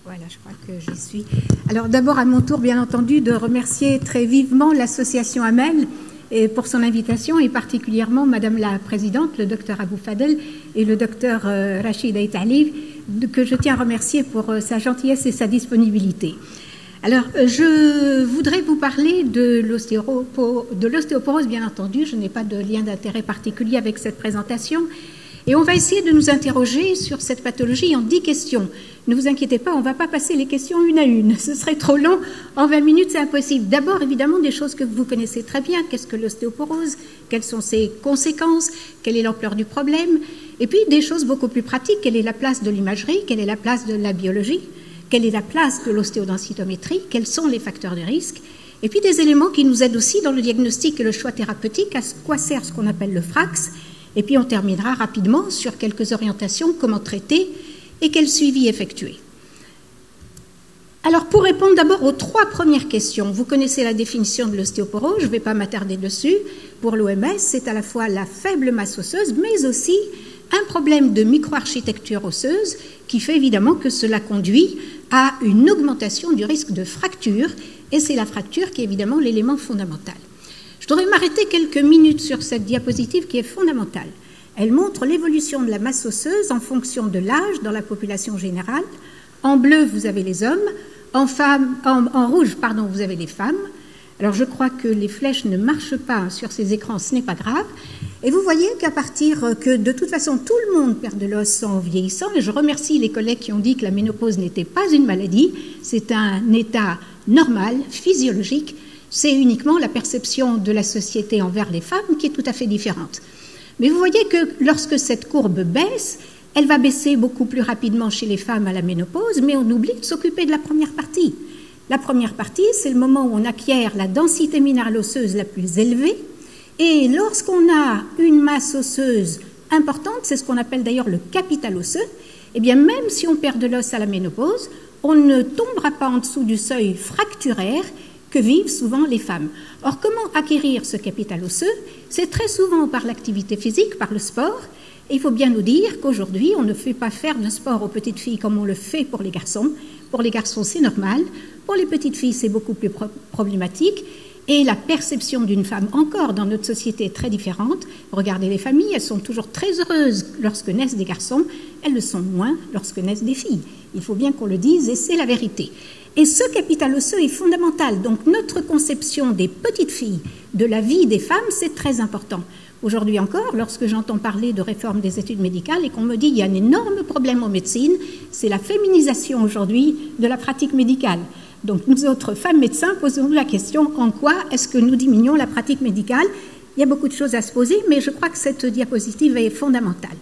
Voilà, je crois que j'y suis. Alors d'abord, à mon tour, bien entendu, de remercier très vivement l'association Amel pour son invitation et particulièrement Madame la Présidente, le docteur Abou Fadel et le docteur Rachid Ait Ali, que je tiens à remercier pour sa gentillesse et sa disponibilité. Alors, je voudrais vous parler de l'ostéoporose, bien entendu. Je n'ai pas de lien d'intérêt particulier avec cette présentation. Et on va essayer de nous interroger sur cette pathologie en 10 questions. Ne vous inquiétez pas, on ne va pas passer les questions une à une. Ce serait trop long. En 20 minutes, c'est impossible. D'abord, évidemment, des choses que vous connaissez très bien. Qu'est-ce que l'ostéoporose? Quelles sont ses conséquences? Quelle est l'ampleur du problème? Et puis, des choses beaucoup plus pratiques. Quelle est la place de l'imagerie? Quelle est la place de la biologie? Quelle est la place de l'ostéodensitométrie? Quels sont les facteurs de risque? Et puis, des éléments qui nous aident aussi dans le diagnostic et le choix thérapeutique. À quoi sert ce qu'on appelle le FRAX? Et puis on terminera rapidement sur quelques orientations, comment traiter et quel suivi effectuer. Alors pour répondre d'abord aux 3 premières questions, vous connaissez la définition de l'ostéoporose, je ne vais pas m'attarder dessus. Pour l'OMS, c'est à la fois la faible masse osseuse, mais aussi un problème de microarchitecture osseuse qui fait évidemment que cela conduit à une augmentation du risque de fracture, et c'est la fracture qui est évidemment l'élément fondamental. Je voudrais m'arrêter quelques minutes sur cette diapositive qui est fondamentale. Elle montre l'évolution de la masse osseuse en fonction de l'âge dans la population générale. En bleu, vous avez les hommes. En rouge, vous avez les femmes. Alors, je crois que les flèches ne marchent pas sur ces écrans, ce n'est pas grave. Et vous voyez qu'à partir que, de toute façon, tout le monde perd de l'os en vieillissant. Et je remercie les collègues qui ont dit que la ménopause n'était pas une maladie. C'est un état normal, physiologique. C'est uniquement la perception de la société envers les femmes qui est tout à fait différente. Mais vous voyez que lorsque cette courbe baisse, elle va baisser beaucoup plus rapidement chez les femmes à la ménopause, mais on oublie de s'occuper de la première partie. La première partie, c'est le moment où on acquiert la densité minérale osseuse la plus élevée, et lorsqu'on a une masse osseuse importante, c'est ce qu'on appelle d'ailleurs le capital osseux, eh bien même si on perd de l'os à la ménopause, on ne tombera pas en dessous du seuil fracturaire que vivent souvent les femmes. Or, comment acquérir ce capital osseux? C'est très souvent par l'activité physique, par le sport. Et il faut bien nous dire qu'aujourd'hui, on ne fait pas faire de sport aux petites filles comme on le fait pour les garçons. Pour les garçons, c'est normal. Pour les petites filles, c'est beaucoup plus problématique. Et la perception d'une femme, encore dans notre société, est très différente. Regardez les familles, elles sont toujours très heureuses lorsque naissent des garçons. Elles le sont moins lorsque naissent des filles. Il faut bien qu'on le dise et c'est la vérité. Et ce capital osseux est fondamental. Donc notre conception des petites filles, de la vie des femmes, c'est très important. Aujourd'hui encore, lorsque j'entends parler de réforme des études médicales et qu'on me dit qu'il y a un énorme problème en médecine, c'est la féminisation aujourd'hui de la pratique médicale. Donc nous autres femmes médecins posons-nous la question en quoi est-ce que nous diminuons la pratique médicale? Il y a beaucoup de choses à se poser, mais je crois que cette diapositive est fondamentale.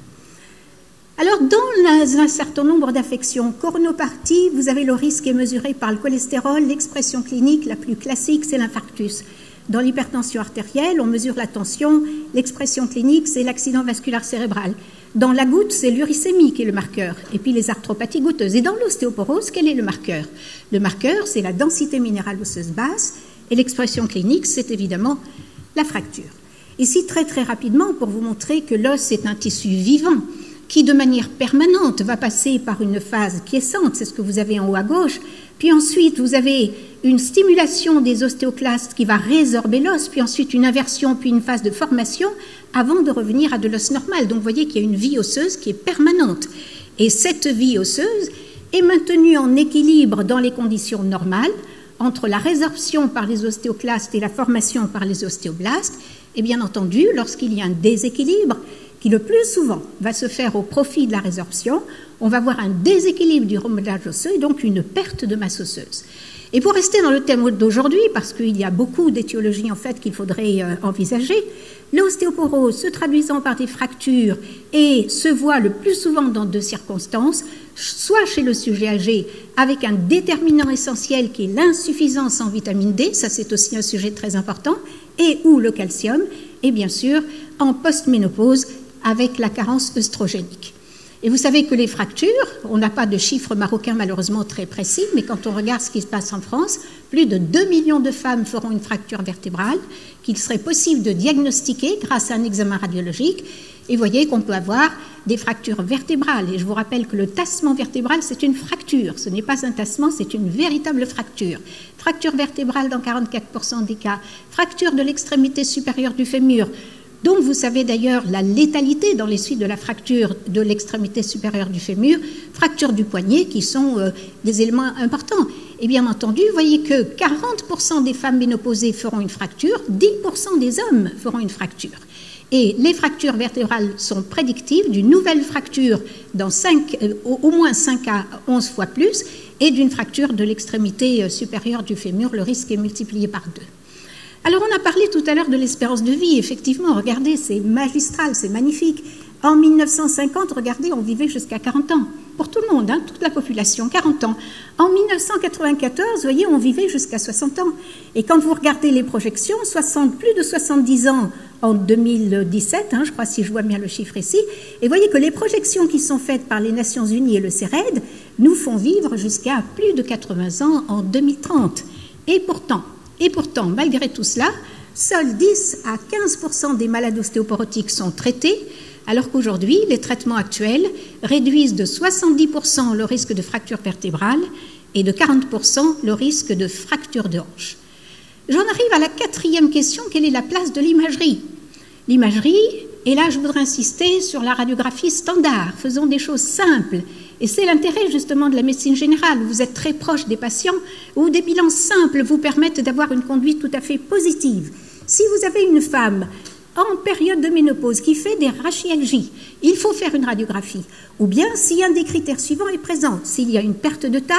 Alors, dans un certain nombre d'affections, coronopathie, vous avez le risque qui est mesuré par le cholestérol. L'expression clinique la plus classique, c'est l'infarctus. Dans l'hypertension artérielle, on mesure la tension. L'expression clinique, c'est l'accident vasculaire cérébral. Dans la goutte, c'est l'uricémie qui est le marqueur. Et puis les arthropathies goutteuses. Et dans l'ostéoporose, quel est le marqueur? Le marqueur, c'est la densité minérale osseuse basse. Et l'expression clinique, c'est évidemment la fracture. Ici, très très rapidement, pour vous montrer que l'os est un tissu vivant, qui de manière permanente va passer par une phase quiescente, c'est ce que vous avez en haut à gauche, puis ensuite vous avez une stimulation des ostéoclastes qui va résorber l'os, puis ensuite une inversion, puis une phase de formation, avant de revenir à de l'os normal. Donc vous voyez qu'il y a une vie osseuse qui est permanente. Et cette vie osseuse est maintenue en équilibre dans les conditions normales, entre la résorption par les ostéoclastes et la formation par les ostéoblastes, et bien entendu, lorsqu'il y a un déséquilibre, qui le plus souvent va se faire au profit de la résorption, on va avoir un déséquilibre du remodelage osseux et donc une perte de masse osseuse. Et pour rester dans le thème d'aujourd'hui, parce qu'il y a beaucoup d'étiologies en fait qu'il faudrait envisager, l'ostéoporose se traduisant par des fractures et se voit le plus souvent dans 2 circonstances, soit chez le sujet âgé avec un déterminant essentiel qui est l'insuffisance en vitamine D, ça c'est aussi un sujet très important, et ou le calcium, et bien sûr en post-ménopause avec la carence œstrogénique. Et vous savez que les fractures, on n'a pas de chiffres marocains malheureusement très précis, mais quand on regarde ce qui se passe en France, plus de 2 millions de femmes feront une fracture vertébrale qu'il serait possible de diagnostiquer grâce à un examen radiologique. Et vous voyez qu'on peut avoir des fractures vertébrales. Et je vous rappelle que le tassement vertébral, c'est une fracture. Ce n'est pas un tassement, c'est une véritable fracture. Fracture vertébrale dans 44% des cas. Fracture de l'extrémité supérieure du fémur, dont vous savez d'ailleurs la létalité dans les suites de la fracture de l'extrémité supérieure du fémur, fracture du poignet, qui sont des éléments importants. Et bien entendu, vous voyez que 40% des femmes ménopausées feront une fracture, 10% des hommes feront une fracture. Et les fractures vertébrales sont prédictives d'une nouvelle fracture dans au moins 5 à 11 fois plus, et d'une fracture de l'extrémité supérieure du fémur. Le risque est multiplié par 2. Alors, on a parlé tout à l'heure de l'espérance de vie. Effectivement, regardez, c'est magistral, c'est magnifique. En 1950, regardez, on vivait jusqu'à 40 ans. Pour tout le monde, hein, toute la population, 40 ans. En 1994, vous voyez, on vivait jusqu'à 60 ans. Et quand vous regardez les projections, plus de 70 ans en 2017, hein, je crois, si je vois bien le chiffre ici, et vous voyez que les projections qui sont faites par les Nations Unies et le CERED nous font vivre jusqu'à plus de 80 ans en 2030. Et pourtant, malgré tout cela, seuls 10 à 15% des malades ostéoporotiques sont traités, alors qu'aujourd'hui, les traitements actuels réduisent de 70% le risque de fracture vertébrale et de 40% le risque de fracture de hanche. J'en arrive à la 4e question, quelle est la place de l'imagerie? L'imagerie, et là je voudrais insister sur la radiographie standard, faisons des choses simples. Et c'est l'intérêt justement de la médecine générale, où vous êtes très proche des patients, où des bilans simples vous permettent d'avoir une conduite tout à fait positive. Si vous avez une femme en période de ménopause qui fait des rachialgies, il faut faire une radiographie. Ou bien, si un des critères suivants est présent, s'il y a une perte de taille,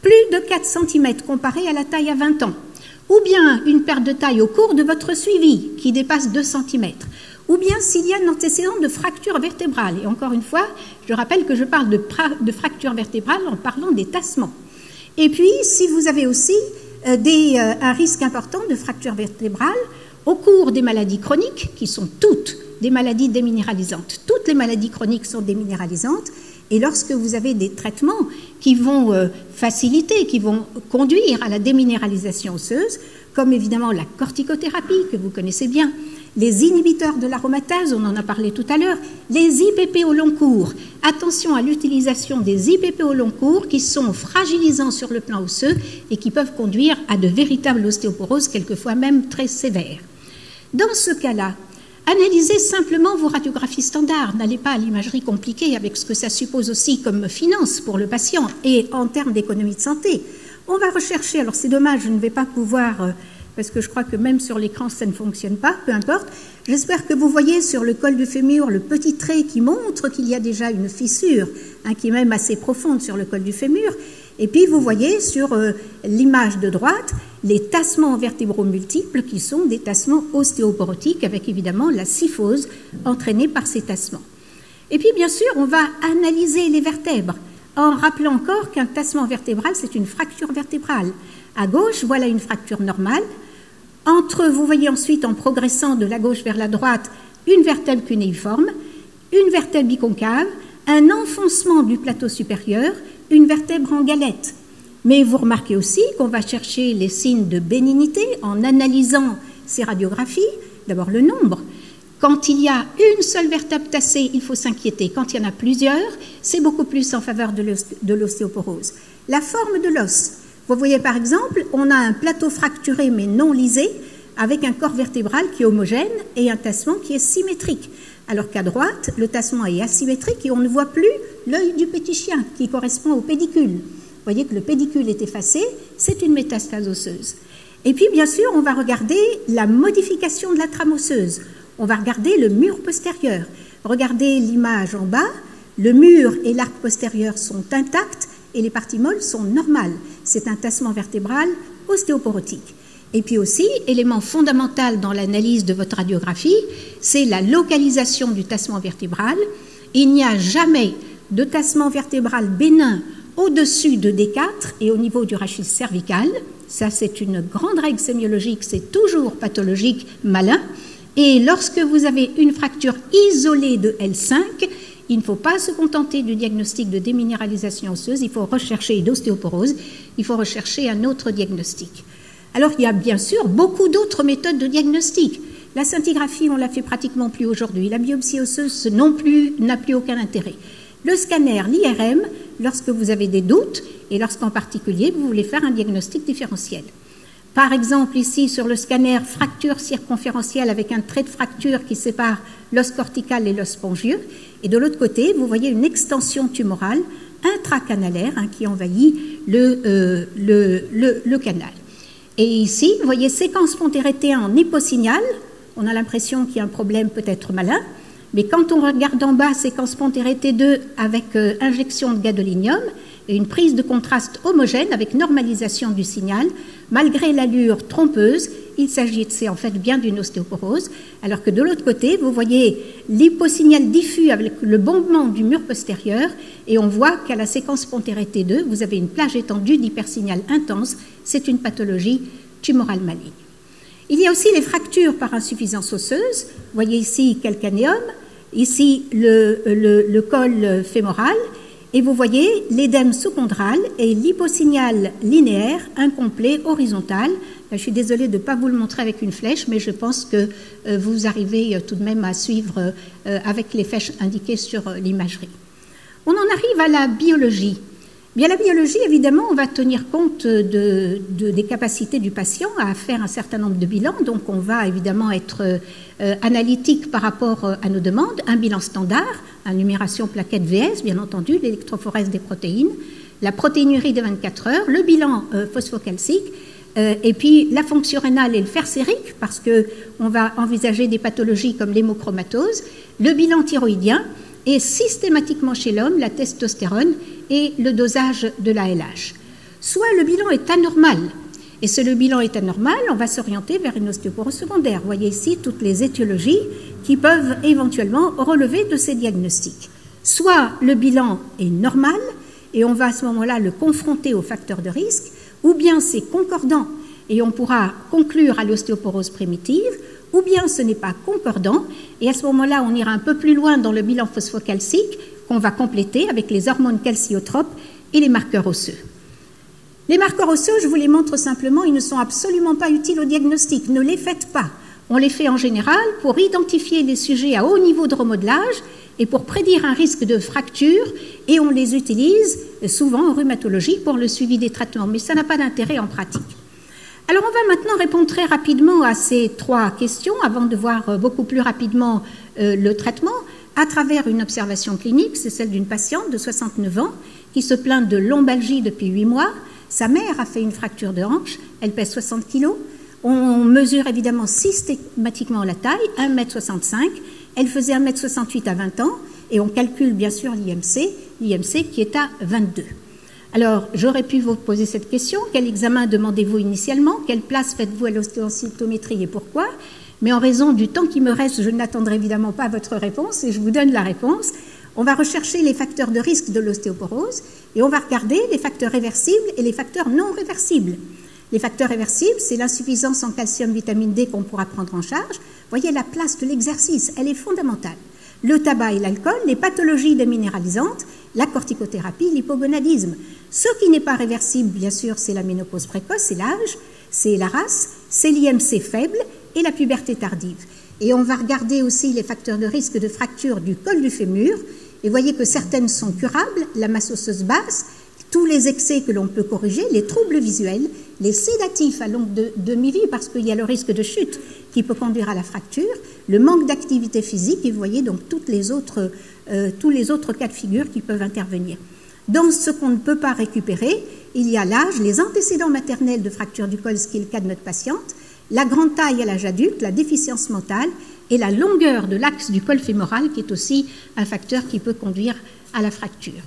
plus de 4 cm comparé à la taille à 20 ans, ou bien une perte de taille au cours de votre suivi qui dépasse 2 cm, ou bien s'il y a un antécédent de fracture vertébrale. Et encore une fois, je rappelle que je parle de fracture vertébrale en parlant des tassements. Et puis, si vous avez aussi un risque important de fracture vertébrale au cours des maladies chroniques, qui sont toutes des maladies déminéralisantes. Toutes les maladies chroniques sont déminéralisantes. Et lorsque vous avez des traitements qui vont faciliter, qui vont conduire à la déminéralisation osseuse, comme évidemment la corticothérapie, que vous connaissez bien, les inhibiteurs de l'aromatase, on en a parlé tout à l'heure, les IPP au long cours. Attention à l'utilisation des IPP au long cours qui sont fragilisants sur le plan osseux et qui peuvent conduire à de véritables ostéoporoses, quelquefois même très sévères. Dans ce cas-là, analysez simplement vos radiographies standards. N'allez pas à l'imagerie compliquée avec ce que ça suppose aussi comme finance pour le patient et en termes d'économie de santé. On va rechercher, alors c'est dommage, je ne vais pas pouvoir, parce que je crois que même sur l'écran ça ne fonctionne pas, peu importe. J'espère que vous voyez sur le col du fémur le petit trait qui montre qu'il y a déjà une fissure, hein, qui est même assez profonde sur le col du fémur. Et puis vous voyez sur l'image de droite les tassements vertébraux multiples qui sont des tassements ostéoporotiques avec évidemment la kyphose entraînée par ces tassements. Et puis bien sûr on va analyser les vertèbres en rappelant encore qu'un tassement vertébral c'est une fracture vertébrale. À gauche, voilà une fracture normale. Vous voyez ensuite en progressant de la gauche vers la droite une vertèbre cunéiforme, une vertèbre biconcave, un enfoncement du plateau supérieur, une vertèbre en galette. Mais vous remarquez aussi qu'on va chercher les signes de bénignité en analysant ces radiographies. D'abord le nombre. Quand il y a une seule vertèbre tassée, il faut s'inquiéter. Quand il y en a plusieurs, c'est beaucoup plus en faveur de l'ostéoporose. La forme de l'os. Vous voyez par exemple, on a un plateau fracturé mais non lisé, avec un corps vertébral qui est homogène et un tassement qui est symétrique. Alors qu'à droite, le tassement est asymétrique et on ne voit plus l'œil du petit chien qui correspond au pédicule. Vous voyez que le pédicule est effacé, c'est une métastase osseuse. Et puis bien sûr, on va regarder la modification de la trame osseuse. On va regarder le mur postérieur. Regardez l'image en bas, le mur et l'arc postérieur sont intacts et les parties molles sont normales. C'est un tassement vertébral ostéoporotique. Et puis aussi, élément fondamental dans l'analyse de votre radiographie, c'est la localisation du tassement vertébral. Il n'y a jamais de tassement vertébral bénin au-dessus de D4 et au niveau du rachis cervical. Ça, c'est une grande règle sémiologique, c'est toujours pathologique, malin. Et lorsque vous avez une fracture isolée de L5, il ne faut pas se contenter du diagnostic de déminéralisation osseuse, il faut rechercher d'ostéoporose, il faut rechercher un autre diagnostic. Alors, il y a bien sûr beaucoup d'autres méthodes de diagnostic. La scintigraphie, on la fait pratiquement plus aujourd'hui. La biopsie osseuse non plus n'a plus aucun intérêt. Le scanner, l'IRM, lorsque vous avez des doutes et lorsqu'en particulier vous voulez faire un diagnostic différentiel. Par exemple, ici, sur le scanner, fracture circonférentielle avec un trait de fracture qui sépare l'os cortical et l'os spongieux. Et de l'autre côté, vous voyez une extension tumorale intracanalaire qui envahit le canal. Et ici, vous voyez séquence pont-arrêtée en hyposignal. On a l'impression qu'il y a un problème peut-être malin. Mais quand on regarde en bas, séquence pont-arrêtée 2 avec injection de gadolinium, et une prise de contraste homogène avec normalisation du signal, malgré l'allure trompeuse, il s'agit en fait bien d'une ostéoporose, alors que de l'autre côté, vous voyez l'hyposignal diffus avec le bombement du mur postérieur, et on voit qu'à la séquence pont-arrêtée 2, vous avez une plage étendue d'hypersignal intense, c'est une pathologie tumorale maligne. Il y a aussi les fractures par insuffisance osseuse, vous voyez ici calcanéum, ici le col fémoral, et vous voyez l'édème sous-chondral et l'hyposignal linéaire, incomplet, horizontal. Je suis désolée de ne pas vous le montrer avec une flèche, mais je pense que vous arrivez tout de même à suivre avec les flèches indiquées sur l'imagerie. On en arrive à la biologie. Bien, la biologie, évidemment, on va tenir compte des capacités du patient à faire un certain nombre de bilans. Donc, on va évidemment être analytique par rapport à nos demandes. Un bilan standard, une numération plaquette VS, bien entendu, l'électrophorèse des protéines, la protéinurie de 24 heures, le bilan phosphocalcique, et puis la fonction rénale et le fer sérique, parce qu'on va envisager des pathologies comme l'hémochromatose, le bilan thyroïdien, et systématiquement chez l'homme, la testostérone et le dosage de l'ALH. Soit le bilan est anormal, et si le bilan est anormal, on va s'orienter vers une ostéoporose secondaire. Vous voyez ici toutes les étiologies qui peuvent éventuellement relever de ces diagnostics. Soit le bilan est normal, et on va à ce moment-là le confronter aux facteurs de risque, ou bien c'est concordant, et on pourra conclure à l'ostéoporose primitive, ou bien ce n'est pas concordant, et à ce moment-là, on ira un peu plus loin dans le bilan phosphocalcique qu'on va compléter avec les hormones calciotropes et les marqueurs osseux. Les marqueurs osseux, je vous les montre simplement, ils ne sont absolument pas utiles au diagnostic, ne les faites pas. On les fait en général pour identifier les sujets à haut niveau de remodelage et pour prédire un risque de fracture, et on les utilise souvent en rhumatologie pour le suivi des traitements, mais ça n'a pas d'intérêt en pratique. Alors, on va maintenant répondre très rapidement à ces trois questions avant de voir beaucoup plus rapidement le traitement à travers une observation clinique. C'est celle d'une patiente de 69 ans qui se plaint de lombalgie depuis 8 mois. Sa mère a fait une fracture de hanche, elle pèse 60 kg. On mesure évidemment systématiquement la taille, 1,65 m. Elle faisait 1,68 m à 20 ans et on calcule bien sûr l'IMC qui est à 22. Alors, j'aurais pu vous poser cette question. Quel examen demandez-vous initialement? Quelle place faites-vous à l'ostéocytométrie et pourquoi? Mais en raison du temps qui me reste, je n'attendrai évidemment pas votre réponse et je vous donne la réponse. On va rechercher les facteurs de risque de l'ostéoporose et on va regarder les facteurs réversibles et les facteurs non réversibles. Les facteurs réversibles, c'est l'insuffisance en calcium, vitamine D qu'on pourra prendre en charge. Voyez la place de l'exercice, elle est fondamentale. Le tabac et l'alcool, les pathologies déminéralisantes, la corticothérapie, l'hypogonadisme. Ce qui n'est pas réversible, bien sûr, c'est la ménopause précoce, c'est l'âge, c'est la race, c'est l'IMC faible et la puberté tardive. Et on va regarder aussi les facteurs de risque de fracture du col du fémur. Et voyez que certaines sont curables, la masse osseuse basse, tous les excès que l'on peut corriger, les troubles visuels, les sédatifs à longue demi-vie, parce qu'il y a le risque de chute qui peut conduire à la fracture, le manque d'activité physique, et vous voyez donc tous les autres cas de figure qui peuvent intervenir. Dans ce qu'on ne peut pas récupérer, il y a l'âge, les antécédents maternels de fracture du col, ce qui est le cas de notre patiente, la grande taille à l'âge adulte, la déficience mentale et la longueur de l'axe du col fémoral, qui est aussi un facteur qui peut conduire à la fracture.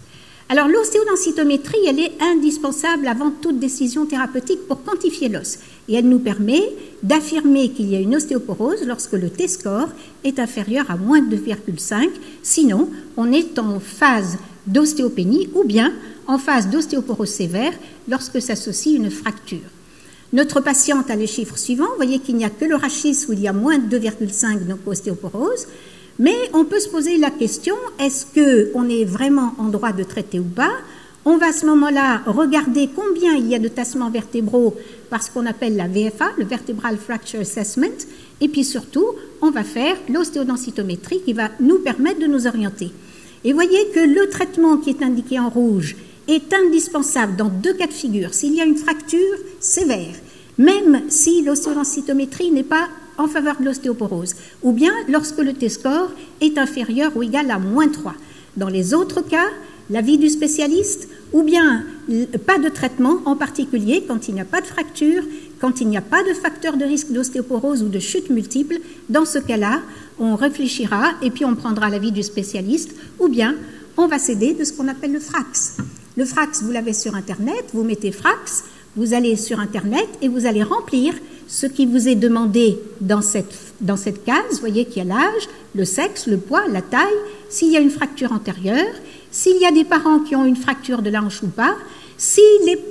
Alors, l'ostéodensitométrie, elle est indispensable avant toute décision thérapeutique pour quantifier l'os. Et elle nous permet d'affirmer qu'il y a une ostéoporose lorsque le T-score est inférieur à moins de 2,5. Sinon, on est en phase d'ostéopénie ou bien en phase d'ostéoporose sévère lorsque s'associe une fracture. Notre patiente a les chiffres suivants. Vous voyez qu'il n'y a que le rachis où il y a moins de 2,5, donc ostéoporose. Mais on peut se poser la question, est-ce qu'on est vraiment en droit de traiter ou pas? On va à ce moment-là regarder combien il y a de tassements vertébraux par ce qu'on appelle la VFA, le Vertebral Fracture Assessment, Et puis surtout, on va faire l'ostéodensitométrie qui va nous permettre de nous orienter. Et voyez que le traitement qui est indiqué en rouge est indispensable dans 2 cas de figure. S'il y a une fracture sévère, même si l'ostéodensitométrie n'est pas en faveur de l'ostéoporose, ou bien lorsque le T-score est inférieur ou égal à -3. Dans les autres cas, l'avis du spécialiste, ou bien pas de traitement, en particulier quand il n'y a pas de fracture, quand il n'y a pas de facteur de risque d'ostéoporose ou de chute multiple. Dans ce cas-là, on réfléchira et puis on prendra l'avis du spécialiste, ou bien on va s'aider de ce qu'on appelle le FRAX. Le FRAX, vous l'avez sur Internet, vous mettez FRAX, vous allez sur Internet et vous allez remplir ce qui vous est demandé dans cette case. Vous voyez qu'il y a l'âge, le sexe, le poids, la taille, s'il y a une fracture antérieure, s'il y a des parents qui ont une fracture de la hanche ou pas, si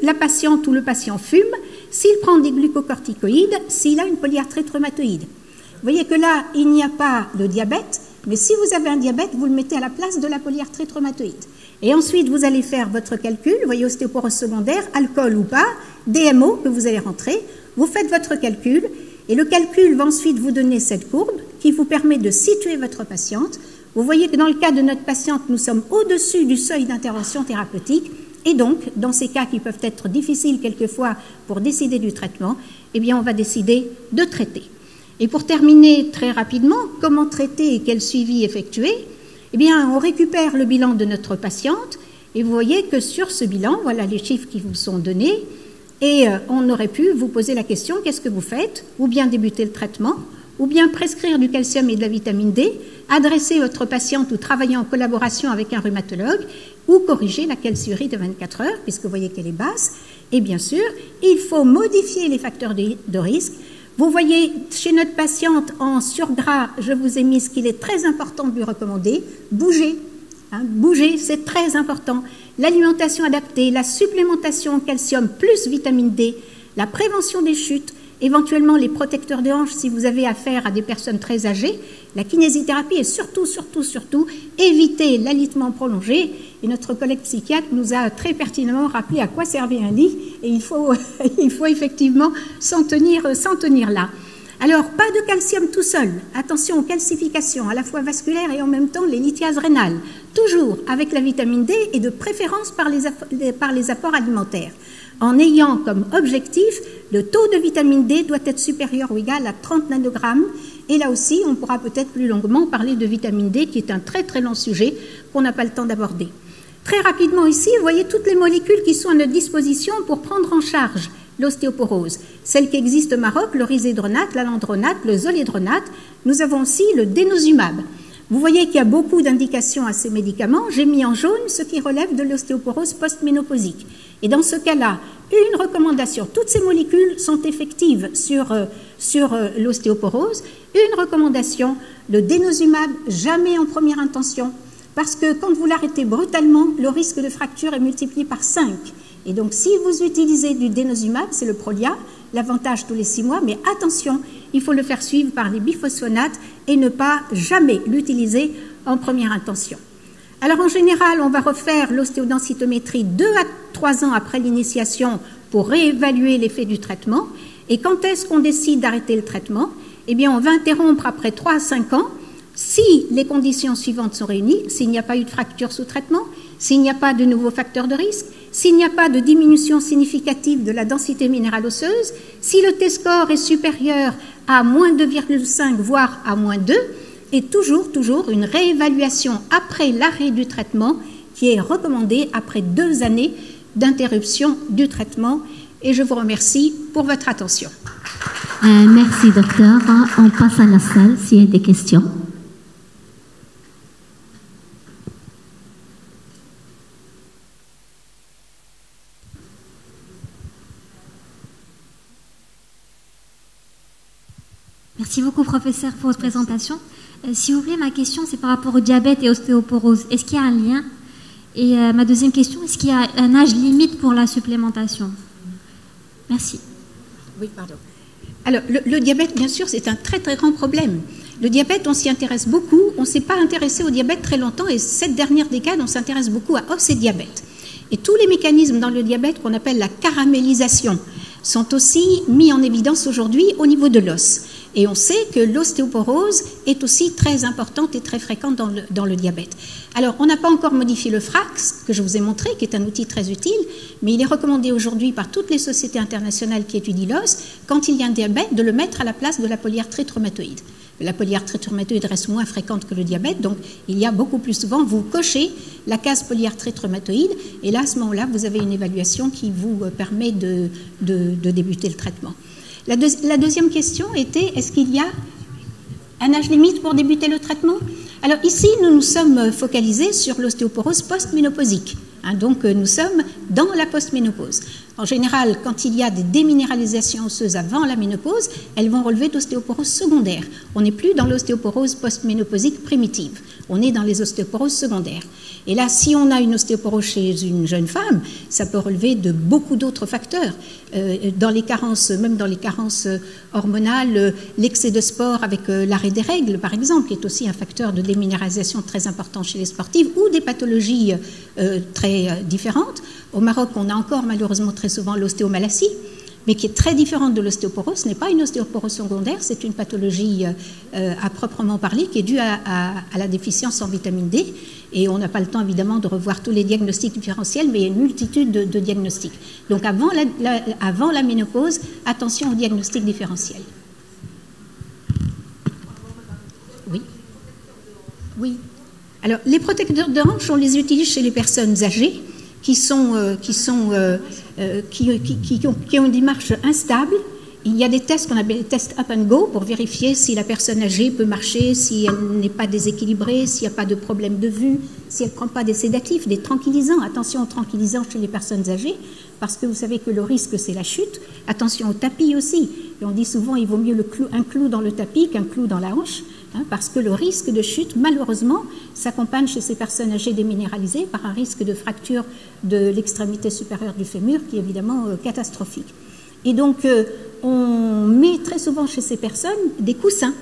la patiente ou le patient fume, s'il prend des glucocorticoïdes, s'il a une polyarthrite rhumatoïde. Vous voyez que là, il n'y a pas de diabète, mais si vous avez un diabète, vous le mettez à la place de la polyarthrite rhumatoïde. Et ensuite, vous allez faire votre calcul, vous voyez, ostéoporose secondaire, alcool ou pas, DMO que vous allez rentrer, vous faites votre calcul, et le calcul va ensuite vous donner cette courbe qui vous permet de situer votre patiente. Vous voyez que dans le cas de notre patiente, nous sommes au-dessus du seuil d'intervention thérapeutique, et donc, dans ces cas qui peuvent être difficiles quelquefois pour décider du traitement, eh bien, on va décider de traiter. Et pour terminer très rapidement, comment traiter et quel suivi effectuer? Eh bien, on récupère le bilan de notre patiente, et vous voyez que sur ce bilan, voilà les chiffres qui vous sont donnés, et on aurait pu vous poser la question, qu'est-ce que vous faites? Ou bien débuter le traitement, ou bien prescrire du calcium et de la vitamine D, adresser votre patiente ou travailler en collaboration avec un rhumatologue, ou corriger la calciurie de 24 heures, puisque vous voyez qu'elle est basse. Et bien sûr, il faut modifier les facteurs de risque. Vous voyez, chez notre patiente en surgras, je vous ai mis ce qu'il est très important de lui recommander, bouger. Bouger, c'est très important. L'alimentation adaptée, la supplémentation en calcium plus vitamine D, la prévention des chutes, éventuellement les protecteurs de hanches si vous avez affaire à des personnes très âgées, la kinésithérapie et surtout, éviter l'alitement prolongé. Et notre collègue psychiatre nous a très pertinemment rappelé à quoi servait un lit et il faut effectivement s'en tenir là. Alors, pas de calcium tout seul. Attention aux calcifications, à la fois vasculaires et en même temps les lithiases rénales. Toujours avec la vitamine D et de préférence par les apports alimentaires. En ayant comme objectif, le taux de vitamine D doit être supérieur ou égal à 30 nanogrammes. Et là aussi, on pourra peut-être plus longuement parler de vitamine D, qui est un très très long sujet qu'on n'a pas le temps d'aborder. Très rapidement ici, vous voyez toutes les molécules qui sont à notre disposition pour prendre en charge l'ostéoporose. Celles qui existent au Maroc, le risédronate, l'alendronate, le zolédronate. Nous avons aussi le dénosumab. Vous voyez qu'il y a beaucoup d'indications à ces médicaments. J'ai mis en jaune ce qui relève de l'ostéoporose post-ménopausique. Et dans ce cas-là, une recommandation, toutes ces molécules sont effectives sur l'ostéoporose. Une recommandation, le dénosumab, jamais en première intention, parce que quand vous l'arrêtez brutalement, le risque de fracture est multiplié par 5. Et donc, si vous utilisez du dénosumab, c'est le Prolia, l'avantage tous les 6 mois, mais attention, il faut le faire suivre par les biphosphonates et ne pas jamais l'utiliser en première intention. Alors, en général, on va refaire l'ostéodensitométrie 2 à 3 ans après l'initiation pour réévaluer l'effet du traitement. Et quand est-ce qu'on décide d'arrêter le traitement? Eh bien, on va interrompre après 3 à 5 ans si les conditions suivantes sont réunies, s'il n'y a pas eu de fracture sous traitement, s'il n'y a pas de nouveaux facteurs de risque, s'il n'y a pas de diminution significative de la densité minérale osseuse, si le T-score est supérieur à moins 2,5, voire à moins 2, et toujours une réévaluation après l'arrêt du traitement qui est recommandée après 2 années d'interruption du traitement. Et je vous remercie pour votre attention. Merci, docteur. On passe à la salle s'il y a des questions. Merci beaucoup, professeur, pour votre présentation. Si vous voulez, ma question, c'est par rapport au diabète et ostéoporose. Est-ce qu'il y a un lien? Et ma deuxième question, est-ce qu'il y a un âge limite pour la supplémentation? Merci. Oui, pardon. Alors, le diabète, bien sûr, c'est un très, très grand problème. Le diabète, on s'y intéresse beaucoup. On ne s'est pas intéressé au diabète très longtemps. Et cette dernière décade, on s'intéresse beaucoup à os et diabète. Et tous les mécanismes dans le diabète qu'on appelle la caramélisation sont aussi mis en évidence aujourd'hui au niveau de l'os. Et on sait que l'ostéoporose est aussi très importante et très fréquente dans le diabète. Alors, on n'a pas encore modifié le FRAX, que je vous ai montré, qui est un outil très utile, mais il est recommandé aujourd'hui par toutes les sociétés internationales qui étudient l'os, quand il y a un diabète, de le mettre à la place de la polyarthrite rhumatoïde. La polyarthrite rhumatoïde reste moins fréquente que le diabète, donc il y a beaucoup plus souvent, vous cochez la case polyarthrite rhumatoïde, et là, à ce moment-là, vous avez une évaluation qui vous permet de débuter le traitement. La deuxième question était, est-ce qu'il y a un âge limite pour débuter le traitement? Alors ici, nous nous sommes focalisés sur l'ostéoporose post-ménopausique. Donc nous sommes dans la post-ménopause. En général, quand il y a des déminéralisations osseuses avant la ménopause, elles vont relever d'ostéoporose secondaire. On n'est plus dans l'ostéoporose post-ménopausique primitive. On est dans les ostéoporoses secondaires. Et là, si on a une ostéoporose chez une jeune femme, ça peut relever de beaucoup d'autres facteurs. Dans les carences, même dans les carences hormonales, l'excès de sport avec l'arrêt des règles, par exemple, qui est aussi un facteur de déminéralisation très important chez les sportives, ou des pathologies très différentes. Au Maroc, on a encore malheureusement très souvent l'ostéomalacie, mais qui est très différente de l'ostéoporose. Ce n'est pas une ostéoporose secondaire, c'est une pathologie à proprement parler qui est due à la déficience en vitamine D. Et on n'a pas le temps évidemment de revoir tous les diagnostics différentiels, mais il y a une multitude de diagnostics. Donc avant la ménopause, attention aux diagnostics différentiels. Oui. Oui. Alors les protecteurs de hanche, on les utilise chez les personnes âgées qui ont une démarche instable. Il y a des tests qu'on appelle des tests up and go pour vérifier si la personne âgée peut marcher, si elle n'est pas déséquilibrée, s'il n'y a pas de problème de vue, si elle ne prend pas des sédatifs, des tranquillisants. Attention aux tranquillisants chez les personnes âgées, parce que vous savez que le risque, c'est la chute. Attention au tapis aussi. Et on dit souvent qu'il vaut mieux un clou dans le tapis qu'un clou dans la hanche, parce que le risque de chute, malheureusement, s'accompagne chez ces personnes âgées déminéralisées par un risque de fracture de l'extrémité supérieure du fémur, qui est évidemment catastrophique. Et donc, on met très souvent chez ces personnes des coussins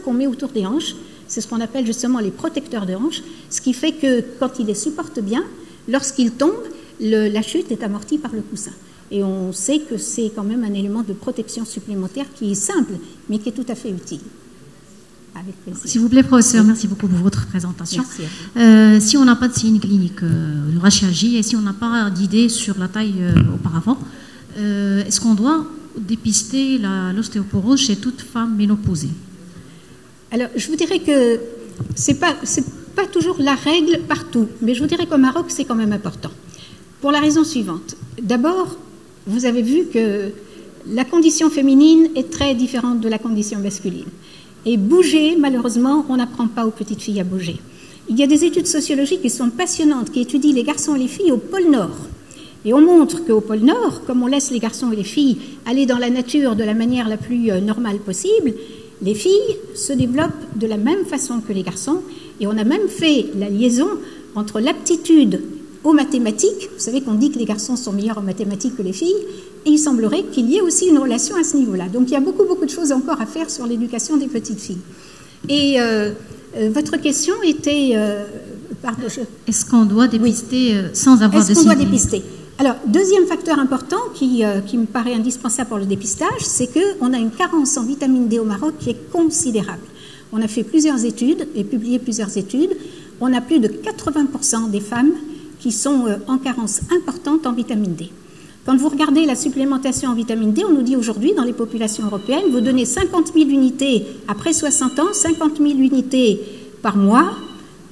qu'on met autour des hanches. C'est ce qu'on appelle justement les protecteurs de hanches, ce qui fait que quand il les supporte bien, lorsqu'il tombe, la chute est amortie par le coussin. Et on sait que c'est quand même un élément de protection supplémentaire qui est simple, mais qui est tout à fait utile. Avec plaisir. S'il vous plaît, professeur, merci beaucoup pour votre présentation. Si on n'a pas de signe clinique de rachirurgie et si on n'a pas d'idée sur la taille auparavant, est-ce qu'on doit dépister l'ostéoporose chez toute femme ménopausée? Alors, je vous dirais que c'est pas toujours la règle partout, mais je vous dirais qu'au Maroc, c'est quand même important. Pour la raison suivante. D'abord, vous avez vu que la condition féminine est très différente de la condition masculine. Et bouger, malheureusement, on n'apprend pas aux petites filles à bouger. Il y a des études sociologiques qui sont passionnantes, qui étudient les garçons et les filles au pôle Nord. Et on montre qu'au pôle Nord, comme on laisse les garçons et les filles aller dans la nature de la manière la plus normale possible, les filles se développent de la même façon que les garçons. Et on a même fait la liaison entre l'aptitude aux mathématiques. Vous savez qu'on dit que les garçons sont meilleurs en mathématiques que les filles. Et il semblerait qu'il y ait aussi une relation à ce niveau-là. Donc il y a beaucoup de choses encore à faire sur l'éducation des petites filles. Et votre question était... Est-ce qu'on doit dépister sans avoir de signe? Est-ce qu'on doit dépister? Alors, deuxième facteur important qui me paraît indispensable pour le dépistage, c'est qu'on a une carence en vitamine D au Maroc qui est considérable. On a fait plusieurs études et publié plusieurs études. On a plus de 80% des femmes qui sont en carence importante en vitamine D. Quand vous regardez la supplémentation en vitamine D, on nous dit aujourd'hui, dans les populations européennes, vous donnez 50 000 unités après 60 ans, 50 000 unités par mois,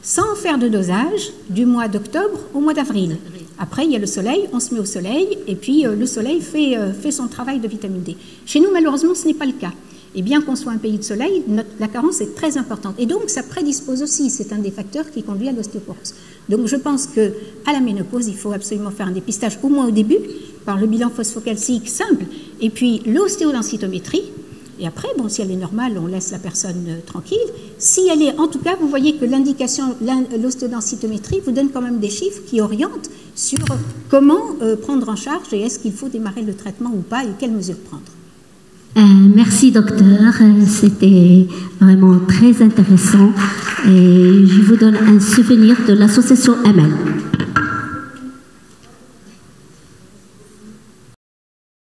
sans faire de dosage, du mois d'octobre au mois d'avril. Après, il y a le soleil, on se met au soleil, et puis le soleil fait son travail de vitamine D. Chez nous, malheureusement, ce n'est pas le cas. Et bien qu'on soit un pays de soleil, la carence est très importante. Et donc, ça prédispose aussi, c'est un des facteurs qui conduit à l'ostéoporose. Donc, je pense qu'à la ménopause, il faut absolument faire un dépistage, au moins au début, par le bilan phosphocalcique simple, et puis l'ostéodensitométrie. Et après, bon, si elle est normale, on laisse la personne tranquille. Si elle est, en tout cas, vous voyez que l'indication, l'ostéodensitométrie vous donne quand même des chiffres qui orientent sur comment prendre en charge et est-ce qu'il faut démarrer le traitement ou pas et quelles mesures prendre. Merci docteur, c'était vraiment très intéressant et je vous donne un souvenir de l'association AMEL.